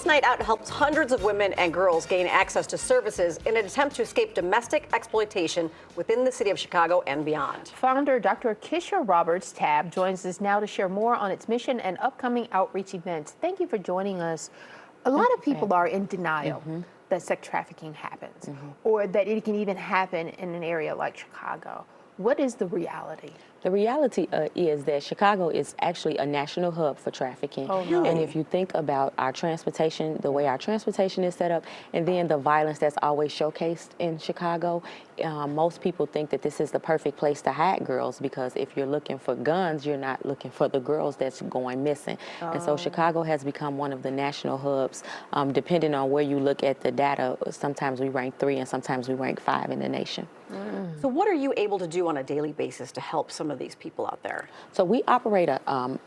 Girls' Night Out helps hundreds of women and girls gain access to services in an attempt to escape domestic exploitation within the city of Chicago and beyond. Founder Dr. Kisha Roberts-Tabb joins us now to share more on its mission and upcoming outreach events. Thank you for joining us. A lot of people are in denial that sex trafficking happens or that it can even happen in an area like Chicago. What is the reality? The reality is that Chicago is actually a national hub for trafficking. Oh, no. And if you think about our transportation, the way our transportation is set up, and then the violence that's always showcased in Chicago, most people think that this is the perfect place to hide girls, because if you're looking for guns, you're not looking for the girls that's going missing. And so Chicago has become one of the national hubs. Depending on where you look at the data, sometimes we rank 3 and sometimes we rank 5 in the nation. So what are you able to do on a daily basis to help some of these people out there? So we operate a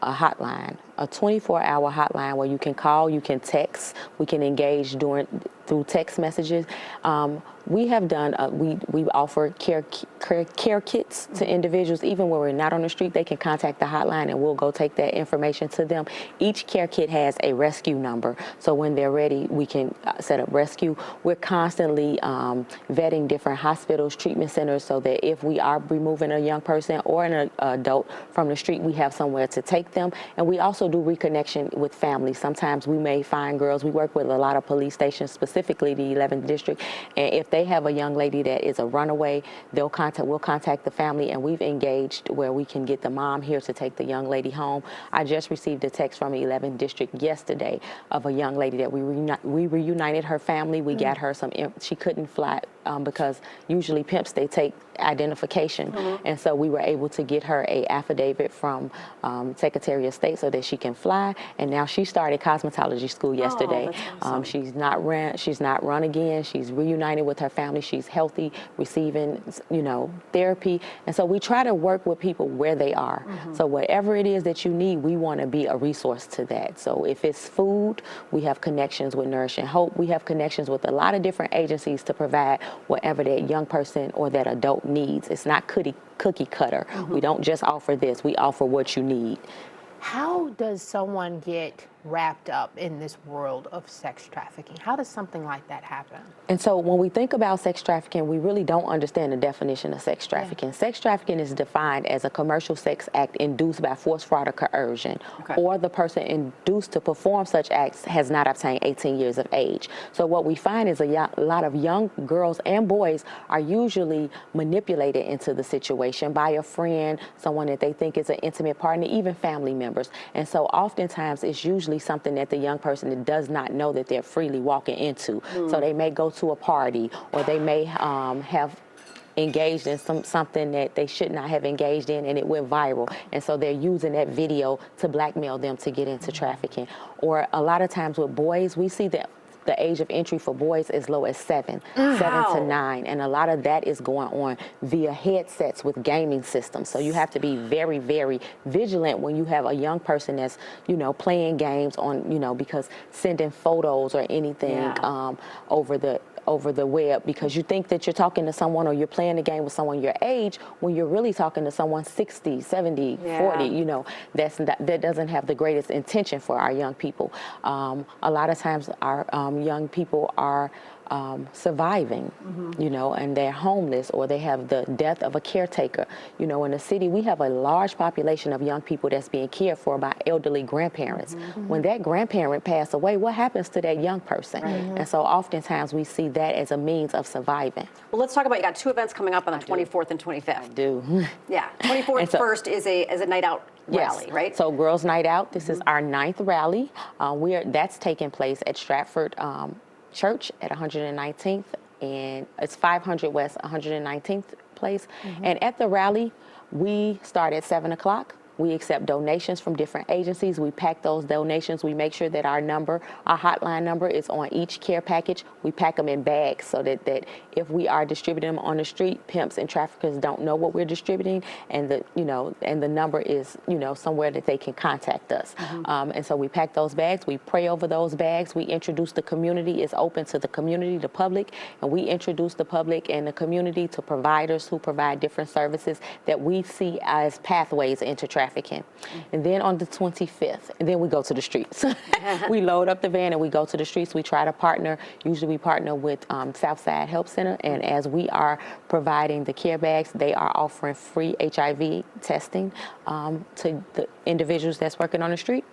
hotline, a 24-hour hotline where you can call, you can text, we can engage through text messages. We have done, we offer care kits to individuals. Even when we're not on the street, they can contact the hotline and we'll go take that information to them. Each care kit has a rescue number. So when they're ready, we can set up rescue. We're constantly vetting different hospitals, treatment centers, so that if we are removing a young person or an adult from the street, we have somewhere to take them. And we also do reconnection with families. Sometimes we may find girls, we work with a lot of police stations, specifically the 11th district, and if they have a young lady that is a runaway, we'll contact the family, and we've engaged where we can get the mom here to take the young lady home. I just received a text from the 11th district yesterday of a young lady that we reunited her family. We got her she couldn't fly because usually pimps, they take identification, and so we were able to get her a affidavit from Secretary of State so that she can fly. And now she started cosmetology school yesterday. Awesome. She's not run again. She's reunited with her family. She's healthy, receiving therapy. And so we try to work with people where they are. So whatever it is that you need, we want to be a resource to that. So if it's food, we have connections with Nourish and Hope. We have connections with a lot of different agencies to provide whatever that young person or that adult needs. It's not cookie cutter. We don't just offer this, we offer what you need. How does someone get wrapped up in this world of sex trafficking? How does something like that happen? And so when we think about sex trafficking, we really don't understand the definition of sex trafficking. Sex trafficking is defined as a commercial sex act induced by force, fraud, or coercion, or the person induced to perform such acts has not obtained 18 years of age. So what we find is a lot of young girls and boys are usually manipulated into the situation by a friend, someone that they think is an intimate partner, even family members. And so oftentimes it's usually something that the young person does not know that they're freely walking into. So they may go to a party, or they may have engaged in something that they should not have engaged in, and it went viral. And so they're using that video to blackmail them to get into trafficking. Or a lot of times with boys, we see that the age of entry for boys is low as 7 to 9. And a lot of that is going on via headsets with gaming systems. So you have to be very, very vigilant when you have a young person that's, playing games on, because sending photos or anything over the web, because you think that you're talking to someone or you're playing a game with someone your age when you're really talking to someone 60, 70, 40, that doesn't have the greatest intention for our young people. A lot of times our young people are surviving, and they're homeless, or they have the death of a caretaker. In the city, we have a large population of young people that's being cared for by elderly grandparents. When that grandparent passed away, what happens to that young person? And so oftentimes we see that as a means of surviving. Well, let's talk about, you got 2 events coming up on the 24th and 25th. I do. Yeah, 24th first is a night out rally, right? So Girls Night Out, this is our 9th rally. That's taking place at Stratford Church at 119th, and it's 500 West 119th place. And at the rally, we start at 7 o'clock. We accept donations from different agencies. We pack those donations. We make sure that our hotline number is on each care package. We pack them in bags so that if we are distributing them on the street, pimps and traffickers don't know what we're distributing, and the number is somewhere that they can contact us. And so we pack those bags. We pray over those bags. We introduce the community. It's open to the community, the public, and we introduce the public and the community to providers who provide different services that we see as pathways into trafficking. trafficking. And then on the 25th, and then we go to the streets. We load up the van and we go to the streets. We try to partner. Usually we partner with Southside Help Center, and as we are providing the care bags, they are offering free HIV testing to the individuals that's working on the street.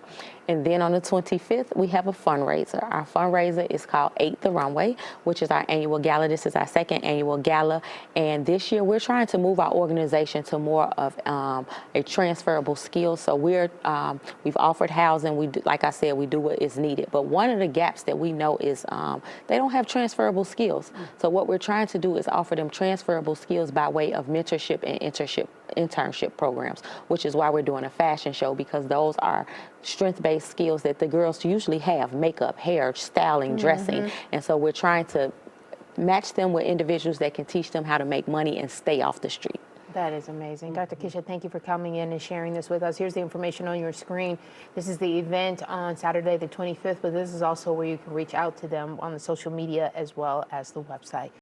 And then on the 25th, we have a fundraiser. Our fundraiser is called A.T.E, Runway, which is our annual gala. This is our second annual gala. And this year, we're trying to move our organization to more of a transferable skill. So we've offered housing. We do, like I said, we do what is needed. But one of the gaps that we know is they don't have transferable skills. So what we're trying to do is offer them transferable skills by way of mentorship and internship programs, which is why we're doing a fashion show, because those are strength-based skills that the girls usually have: makeup, hair, styling, dressing. And so we're trying to match them with individuals that can teach them how to make money and stay off the street. That is amazing. Dr. Kisha, thank you for coming in and sharing this with us. Here's the information on your screen. This is the event on Saturday the 25th, but this is also where you can reach out to them on the social media as well as the website.